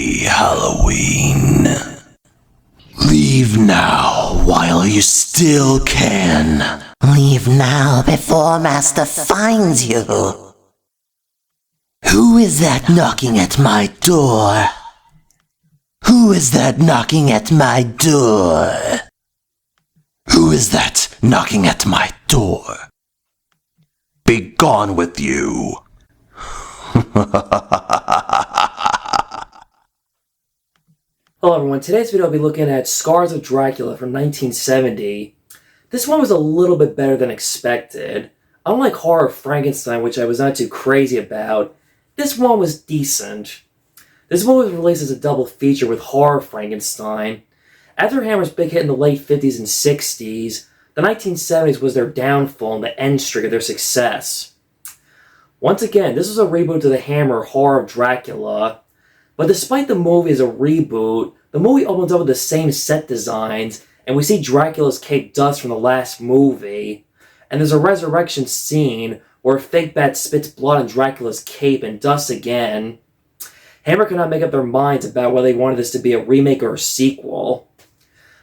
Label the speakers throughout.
Speaker 1: Happy Halloween. Leave now while you still can.
Speaker 2: Leave now before Master finds you.
Speaker 1: Who is that knocking at my door? Who is that knocking at my door? Who is that knocking at my door? Be gone with you.
Speaker 3: Hello everyone, today's video I'll be looking at Scars of Dracula from 1970. This one was a little bit better than expected. Unlike Horror of Frankenstein, which I was not too crazy about, this one was decent. This movie was released as a double feature with Horror of Frankenstein. After Hammer's big hit in the late 50s and 60s, the 1970s was their downfall and the end streak of their success. Once again, this was a reboot to the Hammer Horror of Dracula. But despite the movie as a reboot, the movie opens up with the same set designs, and we see Dracula's cape dust from the last movie. And there's a resurrection scene where a fake bat spits blood on Dracula's cape and dust again. Hammer could not make up their minds about whether they wanted this to be a remake or a sequel.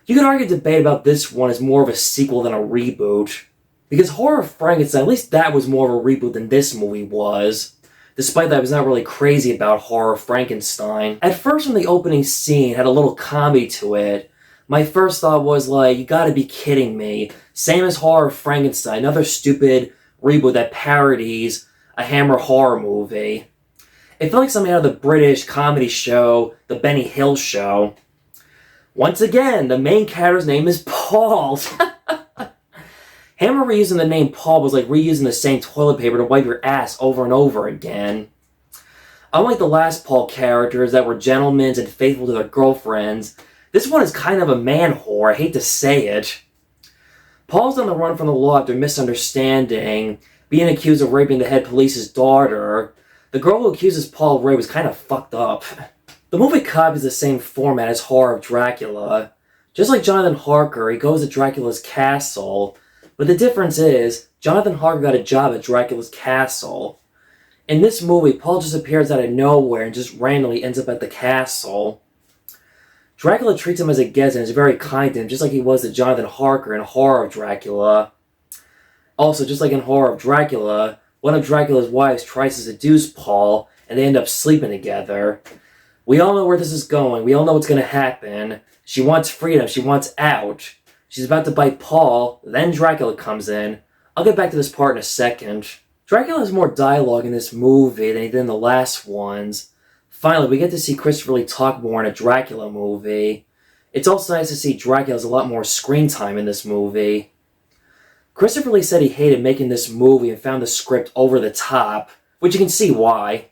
Speaker 3: You could argue a debate about this one as more of a sequel than a reboot. Because Horror of Frankenstein, at least that was more of a reboot than this movie was. Despite that, I was not really crazy about Horror of Frankenstein. At first, when the opening scene had a little comedy to it, my first thought was like, you gotta be kidding me. Same as Horror of Frankenstein, another stupid reboot that parodies a Hammer horror movie. It felt like something out of the British comedy show, The Benny Hill Show. Once again, the main character's name is Paul. Hammer reusing the name Paul was like reusing the same toilet paper to wipe your ass over and over again. Unlike the last Paul characters that were gentlemen and faithful to their girlfriends, this one is kind of a man whore, I hate to say it. Paul's on the run from the law after misunderstanding, being accused of raping the head police's daughter. The girl who accuses Paul of rape was kind of fucked up. The movie copies the same format as Horror of Dracula. Just like Jonathan Harker, he goes to Dracula's castle. But the difference is, Jonathan Harker got a job at Dracula's castle. In this movie, Paul just appears out of nowhere and just randomly ends up at the castle. Dracula treats him as a guest and is very kind to him, just like he was to Jonathan Harker in Horror of Dracula. Also, just like in Horror of Dracula, one of Dracula's wives tries to seduce Paul, and they end up sleeping together. We all know where this is going. We all know what's going to happen. She wants freedom. She wants out. She's about to bite Paul, then Dracula comes in. I'll get back to this part in a second. Dracula has more dialogue in this movie than he did in the last ones. Finally, we get to see Christopher Lee talk more in a Dracula movie. It's also nice to see Dracula has a lot more screen time in this movie. Christopher Lee said he hated making this movie and found the script over the top, which you can see why.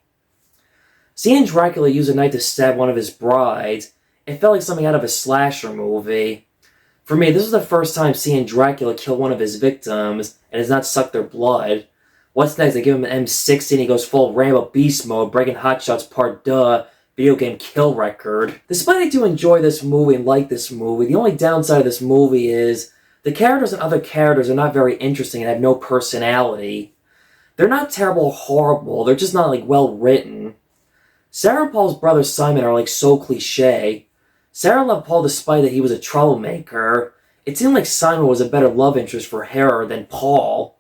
Speaker 3: Seeing Dracula use a knife to stab one of his brides, it felt like something out of a slasher movie. For me, this was the first time seeing Dracula kill one of his victims and has not sucked their blood. What's next? They give him an M60 and he goes full Rambo Beast mode, breaking Hot Shots Part Duh, video game kill record. Despite I do enjoy this movie and like this movie, the only downside of this movie is the characters and other characters are not very interesting and have no personality. They're not terrible or horrible, they're just not like well written. Sarah and Paul's brother Simon are like so cliche. Sarah loved Paul despite that he was a troublemaker. It seemed like Simon was a better love interest for her than Paul.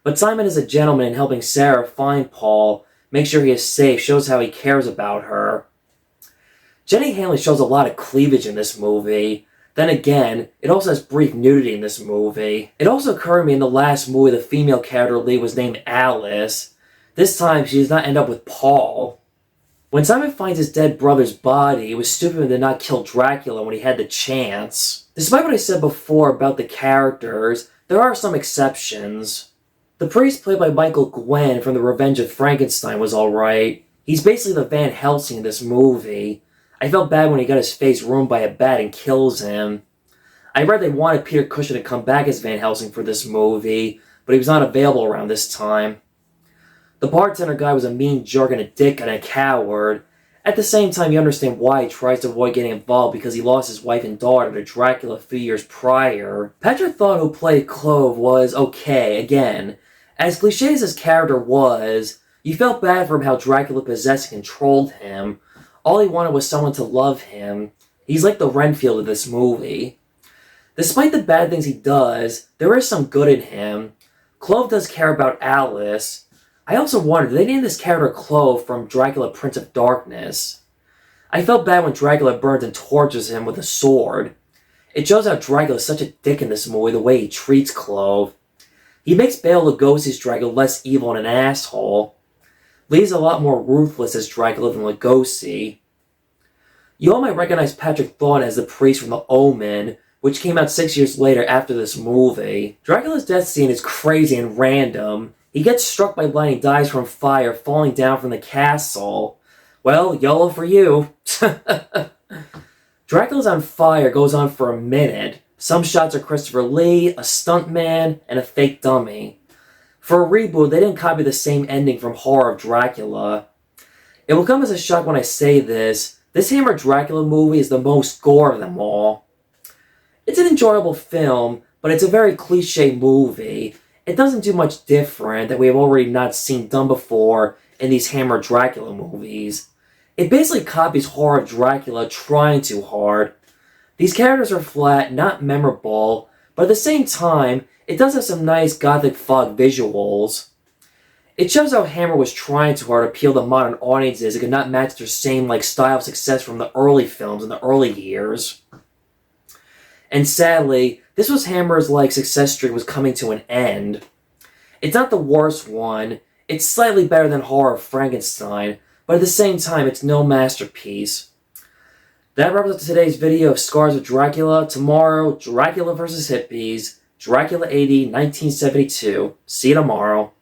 Speaker 3: But Simon is a gentleman in helping Sarah find Paul, make sure he is safe, shows how he cares about her. Jenny Hanley shows a lot of cleavage in this movie. Then again, it also has brief nudity in this movie. It also occurred to me in the last movie the female character lead was named Alice. This time she does not end up with Paul. When Simon finds his dead brother's body, it was stupid of him to not kill Dracula when he had the chance. Despite what I said before about the characters, there are some exceptions. The priest played by Michael Gwen from The Revenge of Frankenstein was alright. He's basically the Van Helsing in this movie. I felt bad when he got his face ruined by a bat and kills him. I read they wanted Peter Cushing to come back as Van Helsing for this movie, but he was not available around this time. The bartender guy was a mean jerk and a dick and a coward. At the same time, you understand why he tries to avoid getting involved because he lost his wife and daughter to Dracula a few years prior. Patrick Thorne, who played Clove, was okay, again. As cliche as his character was, you felt bad for him how Dracula possessed and controlled him. All he wanted was someone to love him. He's like the Renfield of this movie. Despite the bad things he does, there is some good in him. Clove does care about Alice. I also wondered, did they name this character Clove from Dracula Prince of Darkness? I felt bad when Dracula burns and tortures him with a sword. It shows how Dracula is such a dick in this movie, the way he treats Clove. He makes Bela Lugosi's Dracula less evil and an asshole. Lee's a lot more ruthless as Dracula than Lugosi. You all might recognize Patrick Thorne as the priest from The Omen, which came out 6 years later after this movie. Dracula's death scene is crazy and random. He gets struck by lightning, dies from fire, falling down from the castle. Well, YOLO for you. Dracula's on fire goes on for a minute. Some shots are Christopher Lee, a stuntman, and a fake dummy. For a reboot, they didn't copy the same ending from Horror of Dracula. It will come as a shock when I say this. This Hammer Dracula movie is the most gore of them all. It's an enjoyable film, but it's a very cliche movie. It doesn't do much different that we have already not seen done before in these Hammer Dracula movies. It basically copies Horror of Dracula trying too hard. These characters are flat, not memorable, but at the same time, it does have some nice gothic fog visuals. It shows how Hammer was trying too hard to appeal to modern audiences and could not match their same style of success from the early films in the early years. And sadly, this was Hammer's success streak was coming to an end. It's not the worst one, it's slightly better than Horror of Frankenstein, but at the same time, it's no masterpiece. That wraps up today's video of Scars of Dracula. Tomorrow, Dracula vs. Hippies, Dracula AD 1972. See you tomorrow.